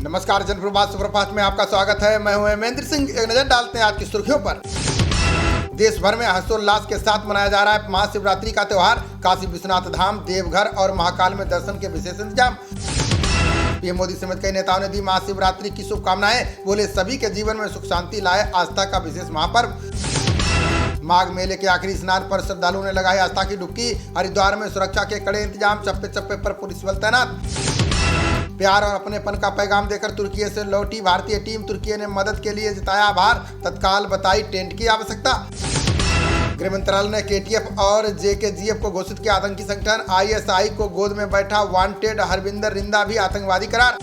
नमस्कार, जनप्रभात सुप्रभात में आपका स्वागत है। मैं हूं महेंद्र सिंह। एक नजर डालते हैं आज की सुर्खियों पर। देश भर में हर्षोल्लास के साथ मनाया जा रहा है महाशिवरात्रि का त्योहार। काशी विश्वनाथ धाम, देवघर और महाकाल में दर्शन के विशेष इंतजाम। पीएम मोदी समेत कई नेताओं ने दी महाशिवरात्रि की शुभकामनाएं। बोले सभी के जीवन में सुख शांति लाए आस्था का विशेष महापर्व। माघ मेले के आखिरी स्नान पर श्रद्धालुओं ने लगाई आस्था की डुबकी। हरिद्वार में सुरक्षा के कड़े इंतजाम, चप्पे चप्पे पर पुलिस बल तैनात। प्यार और अपनेपन का पैगाम देकर तुर्की से लौटी भारतीय टीम। तुर्की ने मदद के लिए जताया आभार, तत्काल बताई टेंट की आवश्यकता। गृह मंत्रालय ने केटीएफ और जेकेजीएफ को घोषित किया आतंकी संगठन। आईएसआई को गोद में बैठा वांटेड हरविंदर रिंदा भी आतंकवादी करार।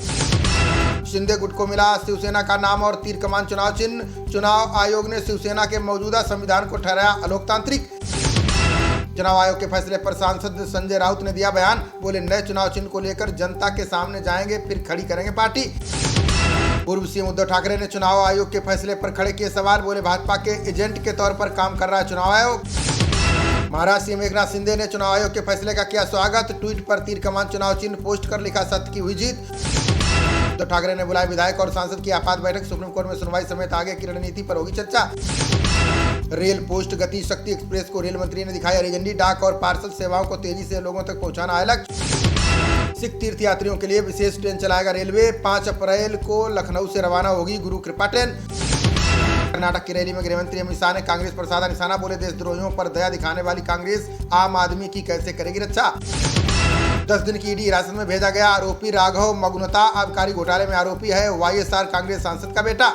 शिंदे गुट को मिला शिवसेना का नाम और तीर कमान चुनाव चिन्ह। चुनाव आयोग ने शिवसेना के मौजूदा संविधान को ठहराया अलोकतांत्रिक। चुनाव आयोग के फैसले पर सांसद संजय राउत ने दिया बयान। बोले नए चुनाव चिन्ह को लेकर जनता के सामने जाएंगे, फिर खड़ी करेंगे पार्टी। पूर्व सीएम उद्धव ठाकरे ने चुनाव आयोग के फैसले पर खड़े किए सवाल। बोले भाजपा के एजेंट के तौर पर काम कर रहा है चुनाव आयोग। महाराष्ट्र सीएम एकनाथ शिंदे ने चुनाव आयोग के फैसले का किया स्वागत। ट्वीट पर तीर कमान चुनाव चिन्ह पोस्ट कर लिखा सत्य की हुई जीत। उद्धव ठाकरे ने बुलाया विधायक और सांसद की आपात बैठक। सुप्रीम कोर्ट में सुनवाई समेत आगे की रणनीति पर होगी चर्चा। रेल पोस्ट गति शक्ति एक्सप्रेस को रेल मंत्री ने दिखाई हरी झंडी। डाक और पार्सल सेवाओं को तेजी से लोगों तक पहुंचाना है लक्ष्य। सिख तीर्थ यात्रियों के लिए विशेष ट्रेन चलाएगा रेलवे। 5 अप्रैल को लखनऊ से रवाना होगी गुरु कृपा ट्रेन। कर्नाटक की रैली में गृह मंत्री अमित शाह ने कांग्रेस पर साधा निशाना। बोले देशद्रोहियों पर दया दिखाने वाली कांग्रेस आम आदमी की कैसे करेगी रक्षा। 10 दिन की ईडी हिरासत में भेजा गया आरोपी राघव मगुनता आबकारी घोटाले में आरोपी है वाईएसआर कांग्रेस सांसद का बेटा।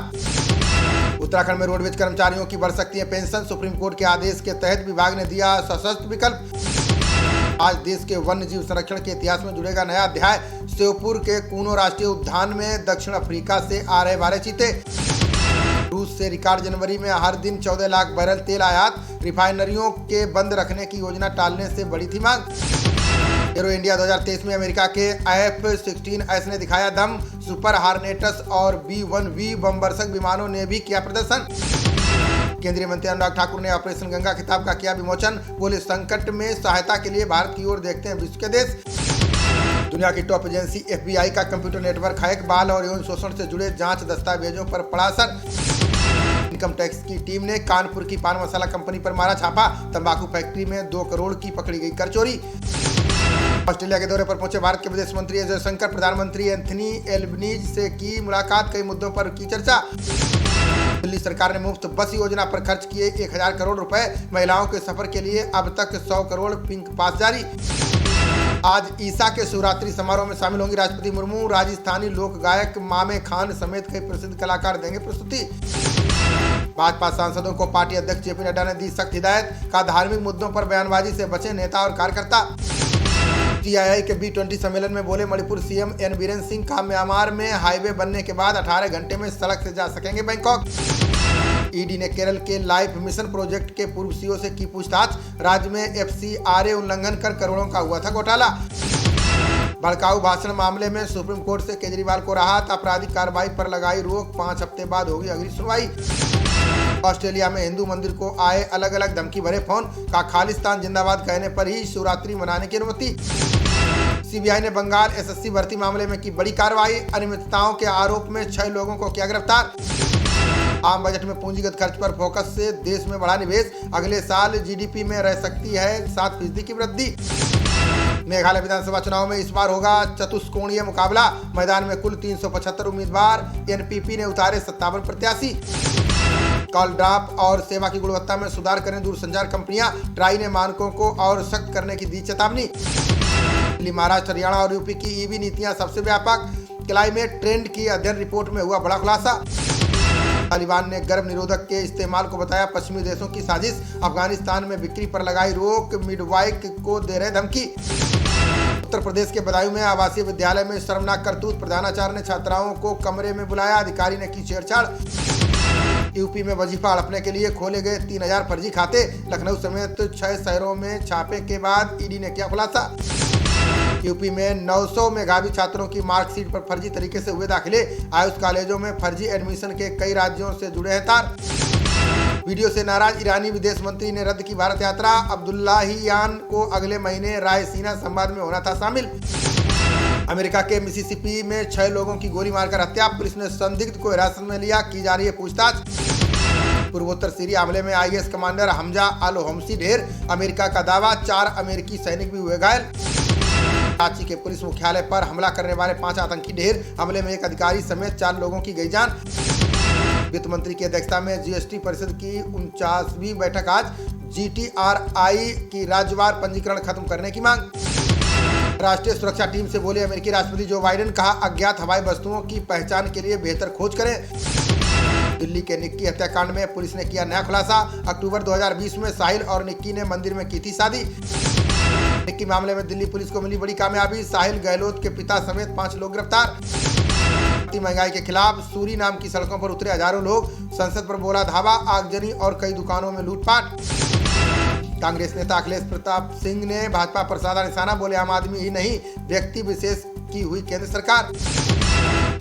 उत्तराखंड में रोडवेज कर्मचारियों की बढ़ सकती है पेंशन। सुप्रीम कोर्ट के आदेश के तहत विभाग ने दिया सशक्त विकल्प। आज देश के वन्य जीव संरक्षण के इतिहास में जुड़ेगा नया अध्याय। श्योपुर के कूनो राष्ट्रीय उद्यान में दक्षिण अफ्रीका से आ रहे 12 चीते। रूस से रिकॉर्ड जनवरी में हर दिन 14 लाख बैरल तेल आयात। रिफाइनरियों के बंद रखने की योजना टालने से बड़ी थी मांग। एरो इंडिया 2023 में अमेरिका के F-16S ने दिखाया दम। सुपर हार्नेटस और B-1V बमवर्षक विमानों ने भी किया प्रदर्शन। केंद्रीय मंत्री अनुराग ठाकुर ने ऑपरेशन गंगा खिताब का किया विमोचन। बोले संकट में सहायता के लिए भारत की ओर देखते हैं विश्व के देश। दुनिया की टॉप एजेंसी FBI का कंप्यूटर नेटवर्क हैक। बाल और यौन शोषण से जुड़े जांच दस्तावेजों पर पड़ा असर। इनकम टैक्स की टीम ने कानपुर की पान मसाला कंपनी पर मारा छापा। तंबाकू फैक्ट्री में 2 करोड़ की पकड़ी गई कर चोरी। ऑस्ट्रेलिया के दौरे पर पहुंचे भारत के विदेश मंत्री एस जयशंकर। प्रधानमंत्री एंथनी एल्बनीज से की मुलाकात। कई मुद्दों पर की चर्चा। दिल्ली सरकार ने मुफ्त बस योजना पर खर्च किए 1000 करोड़ रुपए। महिलाओं के सफर के लिए अब तक 100 करोड़ पिंक पास जारी। आज ईसा के शिवरात्रि समारोह में शामिल होंगी राष्ट्रपति मुर्मू। राजस्थानी लोक गायक मामे खान समेत कई प्रसिद्ध कलाकार देंगे प्रस्तुति। भाजपा सांसदों को पार्टी अध्यक्ष जेपी नड्डा ने दी सख्त हिदायत। का धार्मिक मुद्दों पर बयानबाजी से बचे नेता और कार्यकर्ता। TII के B20 सम्मेलन में बोले मणिपुर सीएम एन बीरेन सिंह। का म्यांमार में हाईवे बनने के बाद 18 घंटे में सड़क से जा सकेंगे बैंकॉक। ईडी ने केरल के लाइफ मिशन प्रोजेक्ट के पूर्व सीईओ से की पूछताछ। राज्य में FCRA उल्लंघन कर करोड़ों का हुआ था घोटाला। भड़काऊ भाषण मामले में सुप्रीम कोर्ट से केजरीवाल को राहत। आपराधिक कार्रवाई पर लगाई रोक। 5 हफ्ते बाद होगी अगली सुनवाई। ऑस्ट्रेलिया में हिंदू मंदिर को आए अलग अलग धमकी भरे फोन। का खालिस्तान जिंदाबाद कहने पर ही शिवरात्रि मनाने की अनुमति। सीबीआई ने बंगाल SSC भर्ती मामले में की बड़ी कार्रवाई। अनियमितताओं के आरोप में 6 लोगों को किया गिरफ्तार। आम बजट में पूंजीगत खर्च पर फोकस से देश में बढ़ा निवेश। अगले साल GDP में रह सकती है 7% की वृद्धि। मेघालय विधानसभा चुनाव में इस बार होगा चतुष्कोणीय मुकाबला। मैदान में कुल 375 उम्मीदवार। NPP ने उतारे 57 प्रत्याशी। कॉल ड्रॉप और सेवा की गुणवत्ता में सुधार करें दूरसंचार कंपनियां। ट्राई ने मानकों को और सख्त करने की दी चेतावनी। दिल्ली, महाराष्ट्र, हरियाणा और यूपी की EV नीतियां सबसे व्यापक। क्लाइमेट ट्रेंड की अध्ययन रिपोर्ट में हुआ बड़ा खुलासा। तालिबान ने गर्भ निरोधक के इस्तेमाल को बताया पश्चिमी देशों की साजिश। अफगानिस्तान में बिक्री पर लगाई रोक। मिडवाइफ को दे रहे धमकी। उत्तर प्रदेश के बदायूं में आवासीय विद्यालय में शर्मनाक करतूत। प्रधानाचार्य ने छात्राओं को कमरे में बुलाया। अधिकारी ने की छेड़छाड़। यूपी में वजीफा हड़पने के लिए खोले गए 3000 फर्जी खाते। लखनऊ समेत 6 शहरों में छापे के बाद ईडी ने किया खुलासा। यूपी में 900 मेधावी छात्रों की मार्कशीट पर फर्जी तरीके से हुए दाखिले। आयुष कॉलेजों में फर्जी एडमिशन के कई राज्यों से जुड़े हैं तार। वीडियो से नाराज ईरानी विदेश मंत्री ने रद्द की भारत यात्रा। अब्दुल्लाहियान को अगले महीने रायसीना संवाद में होना था शामिल। अमेरिका के मिसिसिपी में 6 लोगों की गोली मारकर हत्या, पुलिस ने संदिग्ध को हिरासत में लिया, की जा रही है पूछताछ। पूर्वोत्तर सीरिया हमले में आईएस कमांडर हमजा अल होम्सी ढेर, अमेरिका का दावा, 4 अमेरिकी सैनिक भी हुए घायल। कराची के पुलिस मुख्यालय पर हमला करने वाले 5 आतंकी ढेर, हमले में एक अधिकारी समेत 4 लोगों की गई जान। वित्त मंत्री की अध्यक्षता में जीएसटी परिषद की 49वीं बैठक आज, जीटीआरआई की राज्यवार पंजीकरण खत्म करने की मांग। राष्ट्रीय सुरक्षा टीम से बोले अमेरिकी राष्ट्रपति जो बाइडेन, कहा अज्ञात हवाई वस्तुओं की पहचान के लिए बेहतर खोज करें। दिल्ली के निक्की हत्याकांड में पुलिस ने किया नया खुलासा, अक्टूबर 2020 में साहिल और निक्की ने मंदिर में की थी शादी। निक्की मामले में दिल्ली पुलिस को मिली बड़ी कामयाबी, साहिल गहलोत के पिता समेत 5 लोग गिरफ्तार। महंगाई के खिलाफ सूरी नाम की सड़कों पर उतरे हजारों लोग, संसद पर बोला धावा, आगजनी और कई दुकानों में लूटपाट। कांग्रेस नेता अखिलेश प्रताप सिंह ने भाजपा पर साधा निशाना, बोले आम आदमी ही नहीं व्यक्ति विशेष की हुई केंद्र सरकार।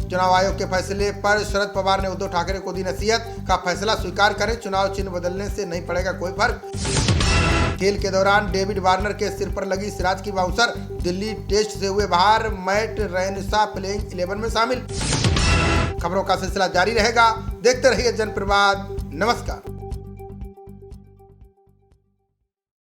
चुनाव आयोग के फैसले पर शरद पवार ने उद्धव ठाकरे को दी नसीहत, का फैसला स्वीकार करें, चुनाव चिन्ह बदलने से नहीं पड़ेगा कोई फर्क। खेल के दौरान डेविड वार्नर के सिर पर लगी सिराज की बाउंसर, दिल्ली टेस्ट से हुए बाहर, मैट रेनशा प्लेइंग 11 में शामिल। खबरों का सिलसिला जारी रहेगा, देखते रहिए जनप्रवाद। नमस्कार।